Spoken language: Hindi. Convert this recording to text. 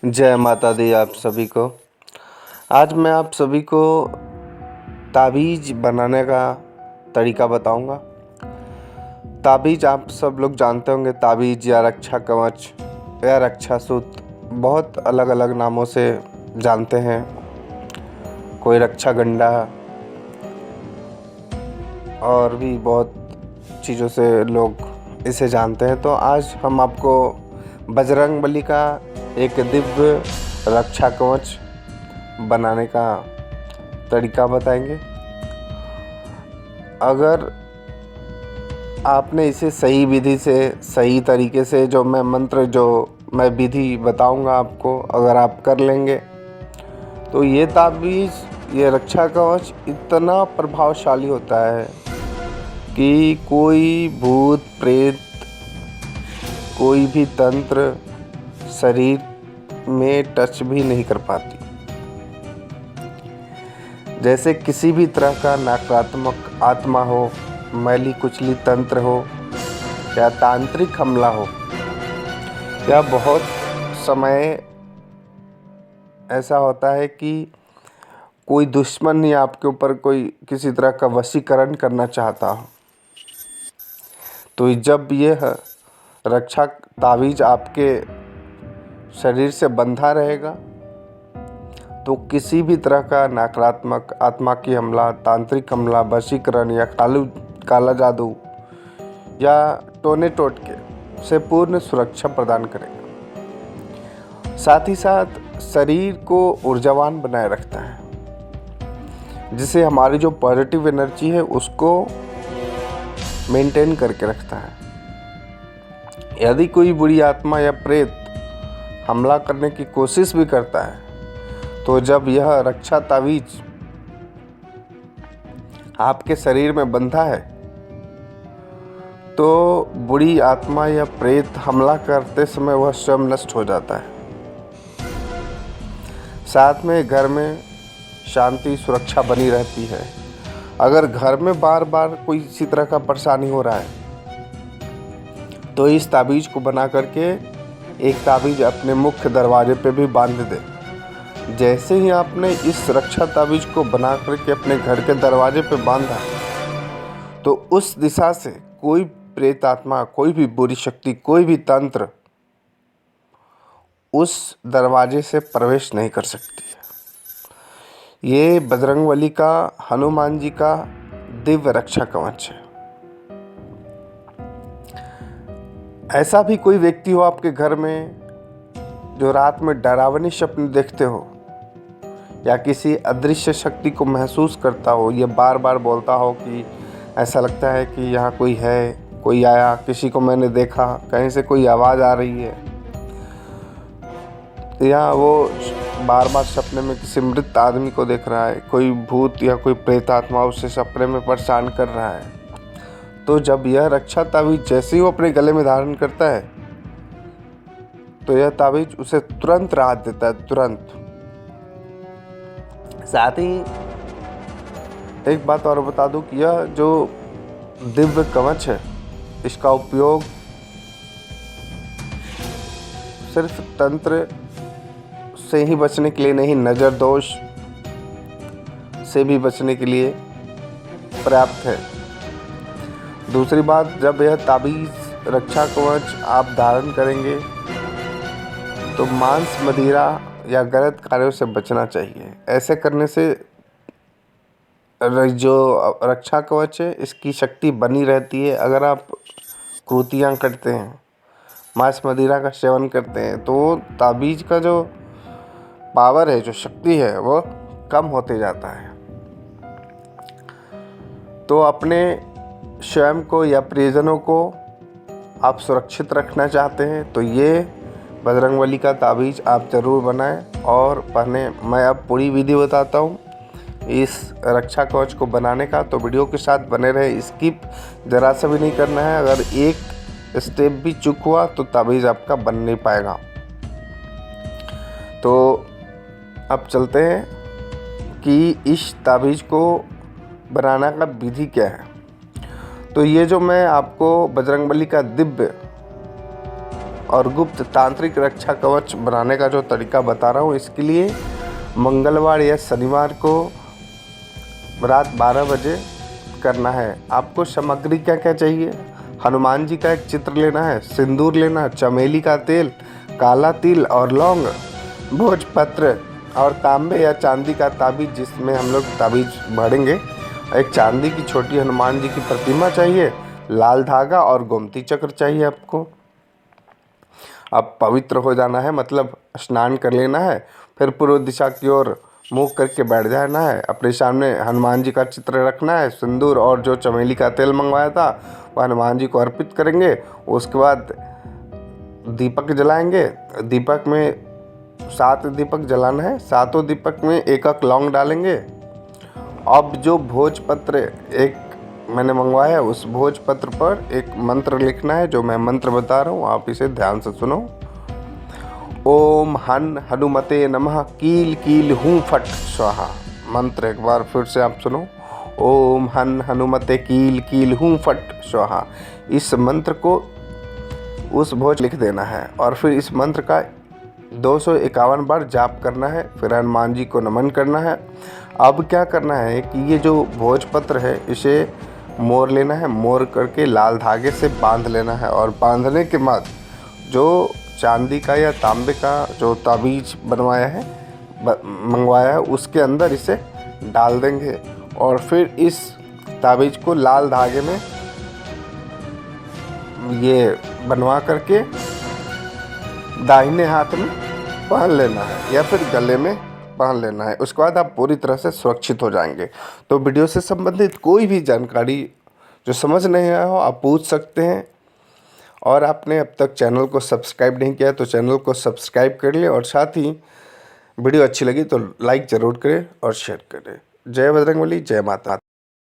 जय माता दी आप सभी को। आज मैं आप सभी को ताबीज़ बनाने का तरीका बताऊंगा। ताबीज़ आप सब लोग जानते होंगे, ताबीज़ या रक्षा कवच या रक्षा सूत्र बहुत अलग अलग नामों से जानते हैं। कोई रक्षा गंडा और भी बहुत चीज़ों से लोग इसे जानते हैं। तो आज हम आपको बजरंगबली का एक दिव्य रक्षा कवच बनाने का तरीका बताएंगे। अगर आपने इसे सही विधि से, सही तरीके से, जो मैं विधि बताऊंगा आपको, अगर आप कर लेंगे तो ये ताबीज़, ये रक्षा कवच इतना प्रभावशाली होता है कि कोई भूत प्रेत, कोई भी तंत्र शरीर में टच भी नहीं कर पाती। जैसे किसी भी तरह का नकारात्मक आत्मा हो, मैली कुचली तंत्र हो या तांत्रिक हमला हो, या बहुत समय ऐसा होता है कि कोई दुश्मन ही आपके ऊपर कोई किसी तरह का वशीकरण करना चाहता हो, तो जब यह रक्षा ताबीज़ आपके शरीर से बंधा रहेगा तो किसी भी तरह का नकारात्मक आत्मा की हमला, तांत्रिक हमला, वशीकरण या काला जादू या टोने टोटके से पूर्ण सुरक्षा प्रदान करेगा। साथ ही साथ शरीर को ऊर्जावान बनाए रखता है, जिससे हमारी जो पॉजिटिव एनर्जी है उसको मेंटेन करके रखता है। यदि कोई बुरी आत्मा या प्रेत हमला करने की कोशिश भी करता है तो जब यह रक्षा ताबीज़ आपके शरीर में बंधा है तो बुरी आत्मा या प्रेत हमला करते समय वह स्वयं नष्ट हो जाता है। साथ में घर में शांति, सुरक्षा बनी रहती है। अगर घर में बार बार कोई इसी तरह का परेशानी हो रहा है तो इस ताबीज़ को बना करके एक ताबीज़ अपने मुख्य दरवाजे पे भी बांध दे। जैसे ही आपने इस रक्षा ताबीज़ को बना करके अपने घर के दरवाजे पे बांधा तो उस दिशा से कोई प्रेत आत्मा, कोई भी बुरी शक्ति, कोई भी तंत्र उस दरवाजे से प्रवेश नहीं कर सकती है। ये बजरंगबली का, हनुमान जी का दिव्य रक्षा कवच है। ऐसा भी कोई व्यक्ति हो आपके घर में जो रात में डरावनी स्वप्न देखते हो या किसी अदृश्य शक्ति को महसूस करता हो, ये बार बार बोलता हो कि ऐसा लगता है कि यहाँ कोई है, कोई आया, किसी को मैंने देखा, कहीं से कोई आवाज़ आ रही है, या वो बार बार सपने में किसी मृत आदमी को देख रहा है, कोई भूत या कोई प्रेत आत्मा उसे सपने में परेशान कर रहा है, तो जब यह रक्षा ताबीज़ जैसे ही वो अपने गले में धारण करता है तो यह ताबीज़ उसे तुरंत राहत देता है, तुरंत। साथ ही एक बात और बता दूं कि यह जो दिव्य कवच है, इसका उपयोग सिर्फ तंत्र से ही बचने के लिए नहीं, नज़र दोष से भी बचने के लिए पर्याप्त है। दूसरी बात, जब यह ताबीज़ रक्षा कवच आप धारण करेंगे तो मांस, मदिरा या गलत कार्यों से बचना चाहिए। ऐसे करने से जो रक्षा कवच है इसकी शक्ति बनी रहती है। अगर आप कृतियाँ करते हैं, मांस मदिरा का सेवन करते हैं, तो ताबीज़ का जो पावर है, जो शक्ति है, वो कम होते जाता है। तो अपने स्वयं को या परिजनों को आप सुरक्षित रखना चाहते हैं तो ये बजरंगबली का ताबीज़ आप ज़रूर बनाएं और पहने। मैं अब पूरी विधि बताता हूँ इस रक्षा कवच को बनाने का, तो वीडियो के साथ बने रहे। स्किप ज़रा सा भी नहीं करना है। अगर एक स्टेप भी चूक हुआ तो ताबीज़ आपका बन नहीं पाएगा। तो अब चलते हैं कि इस ताबीज़ को बनाना का विधि क्या है। तो ये जो मैं आपको बजरंगबली का दिव्य और गुप्त तांत्रिक रक्षा कवच बनाने का जो तरीका बता रहा हूँ, इसके लिए मंगलवार या शनिवार को रात 12 बजे करना है। आपको सामग्री क्या क्या चाहिए? हनुमान जी का एक चित्र लेना है, सिंदूर लेना है, चमेली का तेल, काला तिल और लौंग, भोजपत्र और तांबे या चांदी का ताबीज जिसमें हम लोग ताबीज भरेंगे, एक चांदी की छोटी हनुमान जी की प्रतिमा चाहिए, लाल धागा और गोमती चक्र चाहिए आपको। अब पवित्र हो जाना है, मतलब स्नान कर लेना है, फिर पूर्व दिशा की ओर मुँह करके बैठ जाना है। अपने सामने हनुमान जी का चित्र रखना है, सिंदूर और जो चमेली का तेल मंगवाया था वह हनुमान जी को अर्पित करेंगे। उसके बाद दीपक जलाएंगे। दीपक में 7 दीपक जलाना है, 7 दीपक में एक एक लौंग डालेंगे। अब जो भोजपत्र एक मैंने मंगवाया है, उस भोजपत्र पर एक मंत्र लिखना है, जो मैं मंत्र बता रहा हूँ, आप इसे ध्यान से सुनो। ओम हन हनुमते नमः कील कील हूँ फट स्वाहा। मंत्र एक बार फिर से आप सुनो। ओम हन हनुमते कील कील हूँ फट स्वाहा। इस मंत्र को उस भोज लिख देना है और फिर इस मंत्र का 251 बार जाप करना है। फिर हनुमान जी को नमन करना है। अब क्या करना है कि ये जो भोजपत्र है इसे मोड़ लेना है, मोड़ करके लाल धागे से बांध लेना है और बांधने के बाद जो चांदी का या तांबे का जो ताबीज बनवाया है मंगवाया है उसके अंदर इसे डाल देंगे और फिर इस ताबीज को लाल धागे में ये बनवा करके दाहिने हाथ में पहन लेना है या फिर गले में पहन लेना है। उसके बाद आप पूरी तरह से सुरक्षित हो जाएंगे। तो वीडियो से संबंधित कोई भी जानकारी जो समझ नहीं आया हो आप पूछ सकते हैं। और आपने अब तक चैनल को सब्सक्राइब नहीं किया तो चैनल को सब्सक्राइब कर ले और साथ ही वीडियो अच्छी लगी तो लाइक ज़रूर करें और शेयर करें। जय बजरंगबली, जय माता।